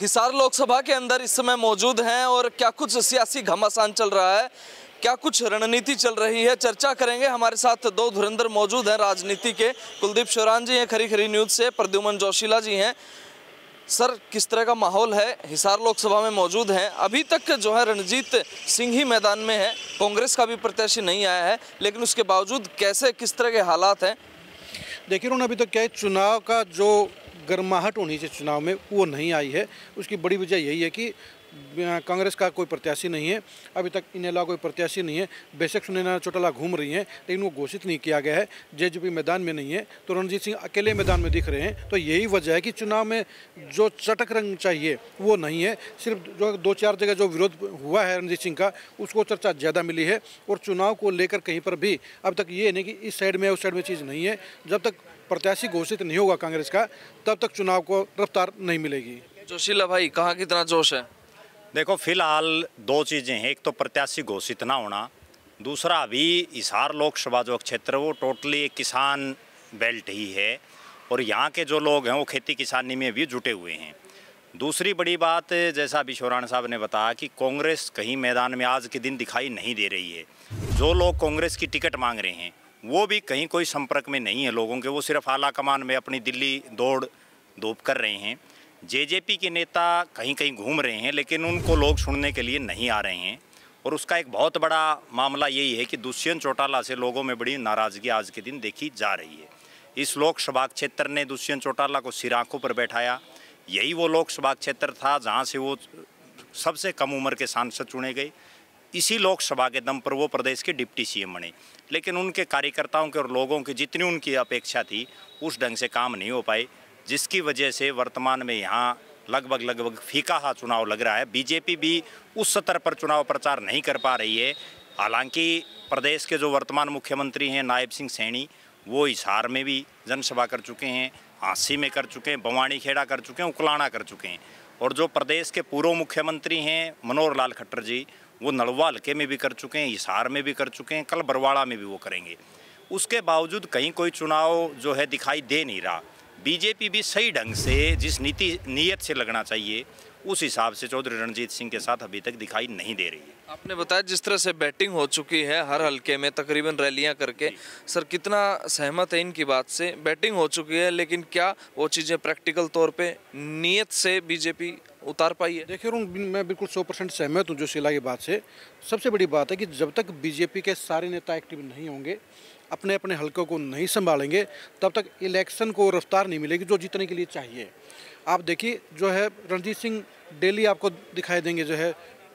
हिसार लोकसभा के अंदर इस समय मौजूद हैं और क्या कुछ सियासी घमासान चल रहा है, क्या कुछ रणनीति चल रही है, चर्चा करेंगे। हमारे साथ दो धुरंधर मौजूद हैं राजनीति के। कुलदीप शोरान जी हैं खरी खरी न्यूज़ से, प्रद्युमन जोशीला जी हैं। सर, किस तरह का माहौल है? हिसार लोकसभा में मौजूद हैं। अभी तक जो है रणजीत सिंह ही मैदान में है, कांग्रेस का भी प्रत्याशी नहीं आया है, लेकिन उसके बावजूद कैसे किस तरह के हालात हैं? देखिए उन्होंने अभी तक क्या है, चुनाव का जो गर्माहट होनी चाहिए चुनाव में वो नहीं आई है। उसकी बड़ी वजह यही है कि कांग्रेस का कोई प्रत्याशी नहीं है, अभी तक इनके अलावा कोई प्रत्याशी नहीं है। बेशक सुनैना चौटाला घूम रही हैं, लेकिन वो घोषित नहीं किया गया है। जेजेपी मैदान में नहीं है, तो रणजीत सिंह अकेले मैदान में दिख रहे हैं। तो यही वजह है कि चुनाव में जो चटक रंग चाहिए वो नहीं है। सिर्फ जो 2-4 जगह जो विरोध हुआ है रणजीत सिंह का, उसको चर्चा ज़्यादा मिली है। और चुनाव को लेकर कहीं पर भी अब तक ये नहीं कि इस साइड में उस साइड में चीज़ नहीं है। जब तक प्रत्याशी घोषित नहीं होगा कांग्रेस का, तब तक चुनाव को रफ्तार नहीं मिलेगी। जोशीला भाई, कहाँ कितना जोश है? देखो, फिलहाल दो चीज़ें हैं। एक तो प्रत्याशी घोषित ना होना, दूसरा अभी हिसार लोकसभा जो क्षेत्र वो टोटली एक किसान बेल्ट ही है और यहाँ के जो लोग हैं वो खेती किसानी में भी जुटे हुए हैं। दूसरी बड़ी बात, जैसा अभी शोरान साहब ने बताया कि कांग्रेस कहीं मैदान में आज के दिन दिखाई नहीं दे रही है। जो लोग कांग्रेस की टिकट मांग रहे हैं वो भी कहीं कोई संपर्क में नहीं है लोगों के। वो सिर्फ आला कमान में अपनी दिल्ली दौड़ धूप कर रहे हैं। जेजेपी के नेता कहीं कहीं घूम रहे हैं, लेकिन उनको लोग सुनने के लिए नहीं आ रहे हैं। और उसका एक बहुत बड़ा मामला यही है कि दुष्यंत चौटाला से लोगों में बड़ी नाराज़गी आज के दिन देखी जा रही है। इस लोकसभा क्षेत्र ने दुष्यंत चौटाला को सिर आंखों पर बैठाया। यही वो लोकसभा क्षेत्र था जहां से वो सबसे कम उम्र के सांसद चुने गए। इसी लोकसभा के दम पर वो प्रदेश के डिप्टी सीएम बने, लेकिन उनके कार्यकर्ताओं के और लोगों की जितनी उनकी अपेक्षा थी उस ढंग से काम नहीं हो पाए, जिसकी वजह से वर्तमान में यहाँ लगभग फीका सा चुनाव लग रहा है। बीजेपी भी उस स्तर पर चुनाव प्रचार नहीं कर पा रही है। हालांकि प्रदेश के जो वर्तमान मुख्यमंत्री हैं नायब सिंह सैनी, वो हिसार में भी जनसभा कर चुके हैं, हांसी में कर चुके हैं, बवानी खेड़ा कर चुके हैं, उकलाना कर चुके हैं। और जो प्रदेश के पूर्व मुख्यमंत्री हैं मनोहर लाल खट्टर जी, वो नलवा हल्के में भी कर चुके हैं, हिसार में भी कर चुके हैं, कल बरवाड़ा में भी वो करेंगे। उसके बावजूद कहीं कोई चुनाव जो है दिखाई दे नहीं रहा। बीजेपी भी सही ढंग से जिस नीयत से लगना चाहिए उस हिसाब से चौधरी रणजीत सिंह के साथ अभी तक दिखाई नहीं दे रही है। आपने बताया जिस तरह से बैटिंग हो चुकी है हर हल्के में तकरीबन रैलियां करके, सर कितना सहमत है इनकी बात से? बैटिंग हो चुकी है, लेकिन क्या वो चीज़ें प्रैक्टिकल तौर पे नीयत से बीजेपी उतार पाई है? देखिए मैं बिल्कुल 100% सहमत हूँ जोशीला की बात से। सबसे बड़ी बात है कि जब तक बीजेपी के सारे नेता एक्टिव नहीं होंगे, अपने अपने हलकों को नहीं संभालेंगे, तब तक इलेक्शन को रफ्तार नहीं मिलेगी जो जीतने के लिए चाहिए। आप देखिए जो है रणजीत सिंह डेली आपको दिखाई देंगे जो है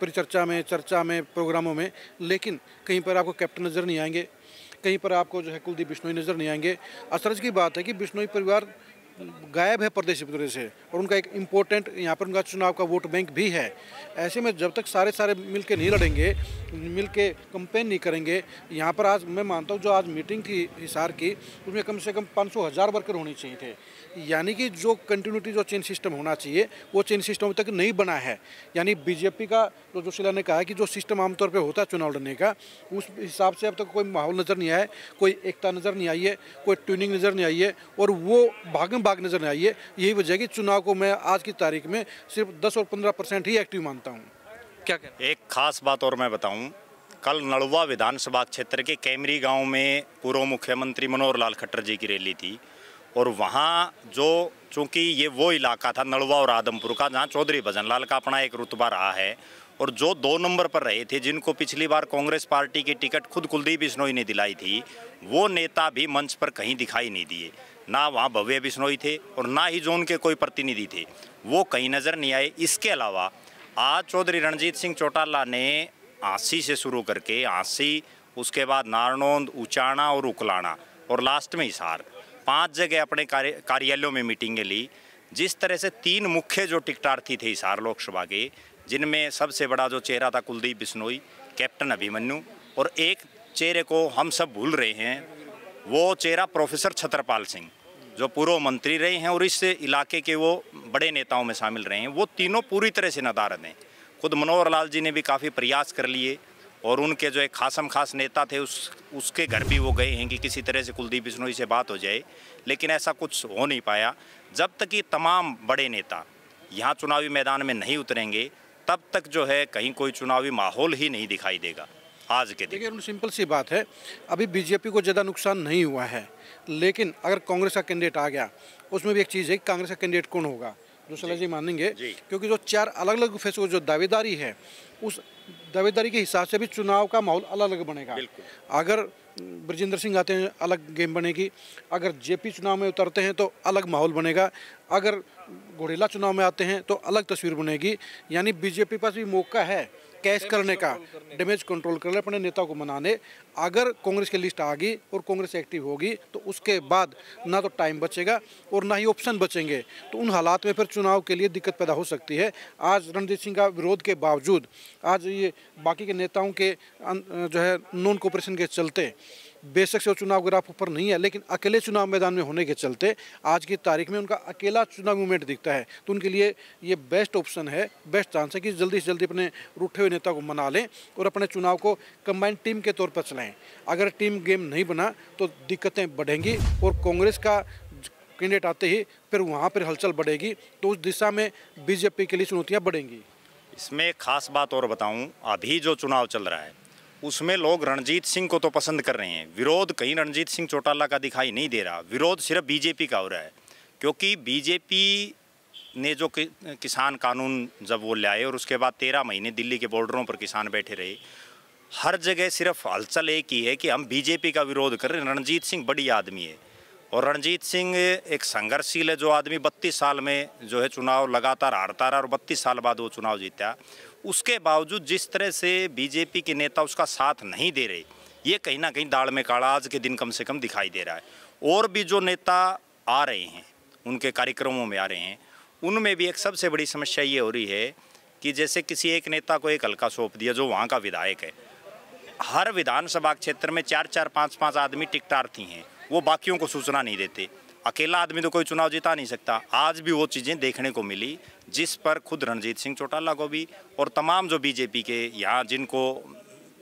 परिचर्चा में, चर्चा में, प्रोग्रामों में, लेकिन कहीं पर आपको कैप्टन नज़र नहीं आएंगे, कहीं पर आपको जो है कुलदीप बिश्नोई नज़र नहीं आएंगे। अचरज की बात है कि बिश्नोई परिवार गायब है प्रदेश से, और उनका एक इम्पोर्टेंट यहाँ पर उनका चुनाव का वोट बैंक भी है। ऐसे में जब तक सारे मिल के नहीं लड़ेंगे, मिल के कंपेन नहीं करेंगे, यहाँ पर आज मैं मानता हूँ जो आज मीटिंग थी हिसार की, उसमें कम से कम 500,000 वर्कर होने चाहिए थे। यानी कि जो कंटिन्यूटी जो चेन सिस्टम होना चाहिए वो चेन सिस्टम अभी तक नहीं बना है। यानी बीजेपी का जो जोशीला ने कहा कि जो सिस्टम आमतौर पे होता है चुनाव लड़ने का, उस हिसाब से अब तक कोई माहौल नज़र नहीं आया है, कोई एकता नज़र नहीं आई है, कोई ट्यूनिंग नज़र नहीं आई है, और वो भागम भाग नज़र नहीं आई है। यही वजह है कि चुनाव को मैं आज की तारीख में सिर्फ 10 और 15% ही एक्टिव मानता हूँ। क्या कहना? एक खास बात और मैं बताऊँ, कल नलवा विधानसभा क्षेत्र के कैमरी गाँव में पूर्व मुख्यमंत्री मनोहर लाल खट्टर जी की रैली थी, और वहाँ जो चूँकि ये वो इलाका था नलवा और आदमपुर का जहाँ चौधरी भजनलाल का अपना एक रुतबा रहा है, और जो 2 नंबर पर रहे थे जिनको पिछली बार कांग्रेस पार्टी की टिकट खुद कुलदीप बिश्नोई ने दिलाई थी, वो नेता भी मंच पर कहीं दिखाई नहीं दिए। ना वहाँ भव्य बिश्नोई थे और ना ही जो उनके कोई प्रतिनिधि थे, वो कहीं नज़र नहीं आए। इसके अलावा आज चौधरी रणजीत सिंह चौटाला ने हांसी से शुरू करके हांसी, उसके बाद नारनौंद, उचाना और उकलाना और लास्ट में हिसार, 5 जगह अपने कार्यालयों में मीटिंगें ली। जिस तरह से 3 मुख्य जो टिकटार्थी थे हिसार लोकसभा के, जिनमें सबसे बड़ा जो चेहरा था कुलदीप बिश्नोई, कैप्टन अभिमन्यु, और एक चेहरे को हम सब भूल रहे हैं, वो चेहरा प्रोफेसर छत्रपाल सिंह जो पूर्व मंत्री रहे हैं और इस इलाके के वो बड़े नेताओं में शामिल रहे हैं। वो तीनों पूरी तरह से नदारद हैं। खुद मनोहर लाल जी ने भी काफ़ी प्रयास कर लिए और उनके जो एक खास नेता थे उसके घर भी वो गए हैं कि किसी तरह से कुलदीप बिश्नोई से बात हो जाए, लेकिन ऐसा कुछ हो नहीं पाया। जब तक ये तमाम बड़े नेता यहाँ चुनावी मैदान में नहीं उतरेंगे तब तक जो है कहीं कोई चुनावी माहौल ही नहीं दिखाई देगा आज के दिन। देखिए, सिंपल सी बात है, अभी बीजेपी को ज़्यादा नुकसान नहीं हुआ है, लेकिन अगर कांग्रेस का कैंडिडेट आ गया, उसमें भी एक चीज़ है कि कांग्रेस का कैंडिडेट कौन होगा, जो सलाह जी मानेंगे, क्योंकि जो 4 अलग अलग फैसलों जो दावेदारी है, उस दावेदारी के हिसाब से भी चुनाव का माहौल अलग अलग बनेगा। अगर ब्रजेंद्र सिंह आते हैं अलग गेम बनेगी, अगर जेपी चुनाव में उतरते हैं तो अलग माहौल बनेगा, अगर घोड़ेला चुनाव में आते हैं तो अलग तस्वीर बनेगी। यानी बीजेपी पास भी मौका है कैश करने का, डैमेज कंट्रोल कर ले, अपने नेताओं को मनाने। अगर कांग्रेस की लिस्ट आ गई और कांग्रेस एक्टिव होगी तो उसके बाद ना तो टाइम बचेगा और ना ही ऑप्शन बचेंगे, तो उन हालात में फिर चुनाव के लिए दिक्कत पैदा हो सकती है। आज रणजीत सिंह का विरोध के बावजूद, आज ये बाकी के नेताओं के जो है नॉन कोऑपरेशन के चलते, बेशक से वो चुनाव ग्राफ ऊपर नहीं है, लेकिन अकेले चुनाव मैदान में होने के चलते आज की तारीख में उनका अकेला चुनाव मूवमेंट दिखता है। तो उनके लिए ये बेस्ट ऑप्शन है, बेस्ट चांस है कि जल्दी से जल्दी अपने रूठे हुए नेता को मना लें और अपने चुनाव को कंबाइंड टीम के तौर पर चलाएं। अगर टीम गेम नहीं बना तो दिक्कतें बढ़ेंगी और कांग्रेस का कैंडिडेट आते ही फिर वहाँ पर हलचल बढ़ेगी, तो उस दिशा में बीजेपी के लिए चुनौतियाँ बढ़ेंगी। इसमें एक खास बात और बताऊं, अभी जो चुनाव चल रहा है उसमें लोग रणजीत सिंह को तो पसंद कर रहे हैं, विरोध कहीं रणजीत सिंह चौटाला का दिखाई नहीं दे रहा, विरोध सिर्फ बीजेपी का हो रहा है। क्योंकि बीजेपी ने जो किसान कानून जब वो लाए और उसके बाद 13 महीने दिल्ली के बॉर्डरों पर किसान बैठे रहे, हर जगह सिर्फ हलचल एक ही है कि हम बीजेपी का विरोध कर रहे हैं। रणजीत सिंह बड़ी आदमी है और रणजीत सिंह एक संघर्षशील है, जो आदमी 32 साल में जो है चुनाव लगातार हारता रहा और 32 साल बाद वो चुनाव जीता। उसके बावजूद जिस तरह से बीजेपी के नेता उसका साथ नहीं दे रहे, ये कहीं ना कहीं दाल में काला आज के दिन कम से कम दिखाई दे रहा है। और भी जो नेता आ रहे हैं, उनके कार्यक्रमों में आ रहे हैं, उनमें भी एक सबसे बड़ी समस्या ये हो रही है कि जैसे किसी एक नेता को एक हल्का सौंप दिया जो वहाँ का विधायक है, हर विधानसभा क्षेत्र में 4-4, 5-5 आदमी टिकटार्थी हैं, वो बाकियों को सूचना नहीं देते। अकेला आदमी तो कोई चुनाव जिता नहीं सकता। आज भी वो चीज़ें देखने को मिली, जिस पर खुद रणजीत सिंह चौटाला को भी और तमाम जो बीजेपी के यहाँ जिनको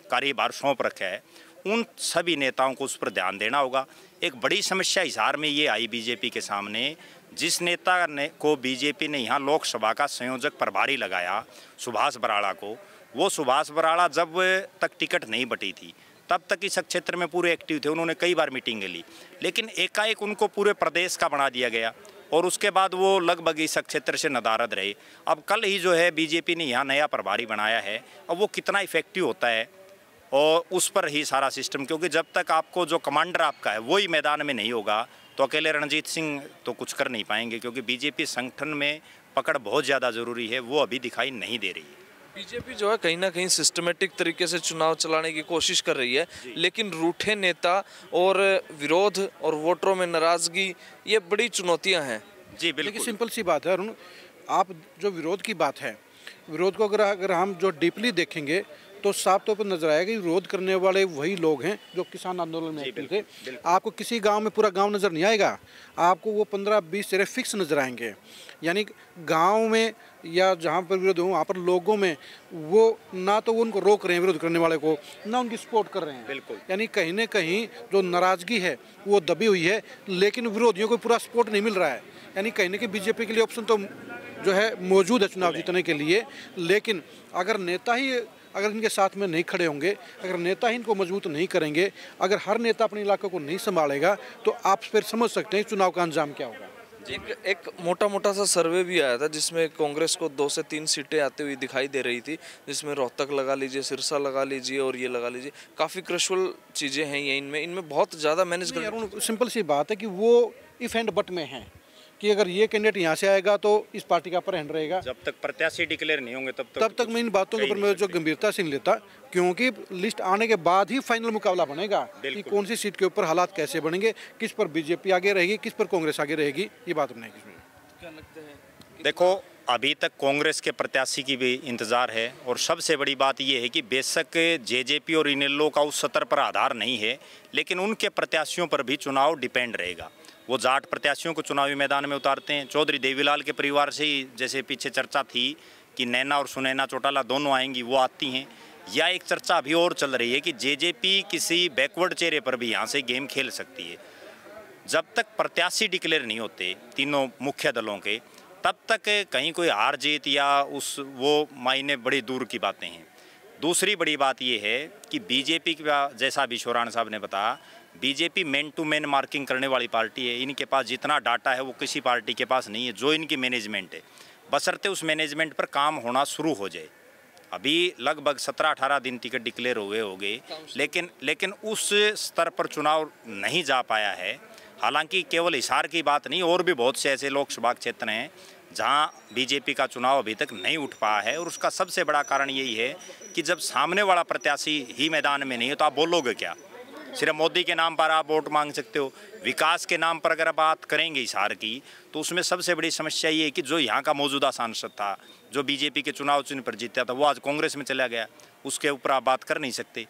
कार्यभार सौंप रखा है, उन सभी नेताओं को उस पर ध्यान देना होगा। एक बड़ी समस्या हिसार में ये आई बीजेपी के सामने, जिस नेता ने को बीजेपी ने यहाँ लोकसभा का संयोजक प्रभारी लगाया, सुभाष बराड़ा को, वो सुभाष बराड़ा जब तक टिकट नहीं बटी थी तब तक इस क्षेत्र में पूरे एक्टिव थे, उन्होंने कई बार मीटिंगें ली, लेकिन एकाएक उनको पूरे प्रदेश का बना दिया गया और उसके बाद वो लगभग इस क्षेत्र से नदारद रहे। अब कल ही जो है बीजेपी ने यहाँ नया प्रभारी बनाया है, अब वो कितना इफेक्टिव होता है और उस पर ही सारा सिस्टम, क्योंकि जब तक आपको जो कमांडर आपका है वही मैदान में नहीं होगा तो अकेले रणजीत सिंह तो कुछ कर नहीं पाएंगे, क्योंकि बीजेपी संगठन में पकड़ बहुत ज़्यादा ज़रूरी है, वो अभी दिखाई नहीं दे रही है। बीजेपी जो है कहीं ना कहीं सिस्टमेटिक तरीके से चुनाव चलाने की कोशिश कर रही है, लेकिन रूठे नेता और विरोध और वोटरों में नाराजगी, ये बड़ी चुनौतियां हैं। जी बिल्कुल, देखिए सिंपल सी बात है अरुण, आप जो विरोध की बात है, विरोध को अगर हम जो डीपली देखेंगे तो साफ तौर पर नजर आएगा कि विरोध करने वाले वही लोग हैं जो किसान आंदोलन में एक्टिव थे। आपको किसी गांव में पूरा गांव नज़र नहीं आएगा, आपको वो 15-20 चेहरे फिक्स नज़र आएंगे। यानी गांव में या जहां पर विरोध हो वहाँ पर लोगों में वो ना तो वो उनको रोक रहे हैं विरोध करने वाले को, ना उनकी सपोर्ट कर रहे हैं। बिल्कुल, यानी कहीं ना कहीं जो नाराज़गी है वो दबी हुई है, लेकिन विरोधियों को पूरा सपोर्ट नहीं मिल रहा है। यानी कहीं ना कहीं बीजेपी के लिए ऑप्शन तो जो है मौजूद है चुनाव जीतने के लिए, लेकिन अगर नेता ही अगर इनके साथ में नहीं खड़े होंगे, अगर नेता ही इनको मजबूत नहीं करेंगे, अगर हर नेता अपने इलाके को नहीं संभालेगा तो आप फिर समझ सकते हैं चुनाव का अंजाम क्या होगा। एक मोटा सा सर्वे भी आया था जिसमें कांग्रेस को 2 से 3 सीटें आती हुई दिखाई दे रही थी, जिसमें रोहतक लगा लीजिए, सिरसा लगा लीजिए और ये लगा लीजिए, काफ़ी क्रशुअल चीज़ें हैं ये, इनमें बहुत ज़्यादा मैनेज कर। सिंपल सी बात है कि वो इफ एंड बट में है कि अगर ये कैंडिडेट यहाँ से आएगा तो इस पार्टी का अपर हैंड रहेगा। जब तक प्रत्याशी डिक्लेयर नहीं होंगे तब तक मैं इन बातों के ऊपर मैं जो गंभीरता से नहीं लेता, क्योंकि लिस्ट आने के बाद ही फाइनल मुकाबला बनेगा कि कौन सी सीट के ऊपर हालात कैसे बनेंगे, किस पर बीजेपी आगे रहेगी, किस पर कांग्रेस आगे रहेगी, ये बात बनेगी। इसमें क्या लगता है? देखो, अभी तक कांग्रेस के प्रत्याशी की भी इंतजार है और सबसे बड़ी बात यह है कि बेशक जेजेपी और इनेलो का उस स्तर पर आधार नहीं है, लेकिन उनके प्रत्याशियों पर भी चुनाव डिपेंड रहेगा। वो जाट प्रत्याशियों को चुनावी मैदान में उतारते हैं। चौधरी देवीलाल के परिवार से ही जैसे पीछे चर्चा थी कि नैना और सुनैना चौटाला दोनों आएंगी, वो आती हैं। या एक चर्चा अभी और चल रही है कि जेजेपी किसी बैकवर्ड चेहरे पर भी यहाँ से गेम खेल सकती है। जब तक प्रत्याशी डिक्लेयर नहीं होते तीनों मुख्य दलों के, तब तक कहीं कोई हार जीत या वो मायने बड़ी दूर की बातें हैं। दूसरी बड़ी बात ये है कि बीजेपी का, जैसा अभी शोरान साहब ने बताया, BJP man to man marking करने वाली पार्टी है। इनके पास जितना डाटा है वो किसी पार्टी के पास नहीं है। जो इनकी मैनेजमेंट है, बशर्ते उस मैनेजमेंट पर काम होना शुरू हो जाए। अभी लगभग 17-18 दिन टिकट डिक्लेयर हुए होंगे, लेकिन उस स्तर पर चुनाव नहीं जा पाया है। हालांकि केवल हिसार की बात नहीं, और भी बहुत से ऐसे लोकसभा क्षेत्र हैं जहां बीजेपी का चुनाव अभी तक नहीं उठ पाया है। और उसका सबसे बड़ा कारण यही है कि जब सामने वाला प्रत्याशी ही मैदान में नहीं है तो आप बोलोगे क्या? सिर्फ मोदी के नाम पर आप वोट मांग सकते हो। विकास के नाम पर अगर बात करेंगे हिसार की, तो उसमें सबसे बड़ी समस्या ये है कि जो यहाँ का मौजूदा सांसद था, जो बीजेपी के चुनाव चिन्ह पर जीता था, वो आज कांग्रेस में चला गया। उसके ऊपर आप बात कर नहीं सकते।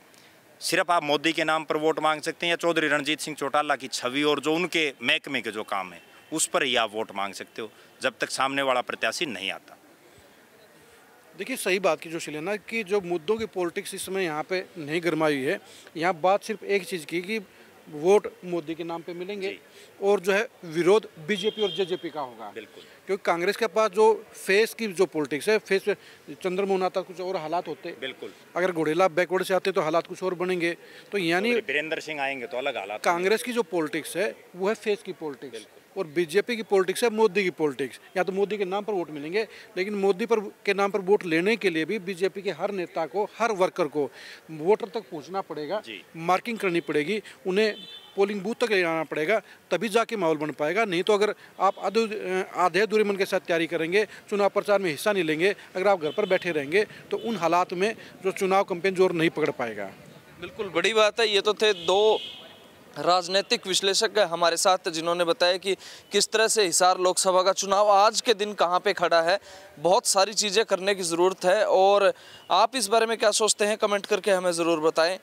सिर्फ आप मोदी के नाम पर वोट मांग सकते हैं, या चौधरी रणजीत सिंह चौटाला की छवि और जो उनके महकमे के जो काम है उस पर ही आप वोट मांग सकते हो, जब तक सामने वाला प्रत्याशी नहीं आता। देखिए, सही बात की जो शिलेना कि जो मुद्दों की पॉलिटिक्स इस समय यहाँ पे नहीं गरमाई है। यहाँ बात सिर्फ एक चीज़ की कि वोट मोदी के नाम पे मिलेंगे और जो है विरोध बीजेपी और जेजेपी का होगा। बिल्कुल, क्योंकि कांग्रेस के पास जो फेस की जो पॉलिटिक्स है, फेस पे चंद्रमोहन आता कुछ और हालात होते। बिल्कुल, अगर घोड़ेला बैकवर्ड से आते तो हालात कुछ और बनेंगे। तो यानी वीरेंद्र सिंह आएंगे तो अलग हालात। कांग्रेस की जो पॉलिटिक्स है वो है फेस की पॉलिटिक्स, और बीजेपी की पॉलिटिक्स है मोदी की पॉलिटिक्स। या तो मोदी के नाम पर वोट मिलेंगे, लेकिन मोदी पर के नाम पर वोट लेने के लिए भी बीजेपी के हर नेता को, हर वर्कर को वोटर तक पहुंचना पड़ेगा, मार्किंग करनी पड़ेगी, उन्हें पोलिंग बूथ तक ले जाना पड़ेगा, तभी जाके माहौल बन पाएगा। नहीं तो अगर आप आधे अधूरे मन के साथ तैयारी करेंगे, चुनाव प्रचार में हिस्सा नहीं लेंगे, अगर आप घर पर बैठे रहेंगे, तो उन हालात में जो चुनाव कैंपेन जोर नहीं पकड़ पाएगा। बिल्कुल, बड़ी बात है। ये तो थे दो राजनीतिक विश्लेषक हमारे साथ, जिन्होंने बताया कि किस तरह से हिसार लोकसभा का चुनाव आज के दिन कहां पे खड़ा है। बहुत सारी चीज़ें करने की ज़रूरत है, और आप इस बारे में क्या सोचते हैं कमेंट करके हमें ज़रूर बताएं।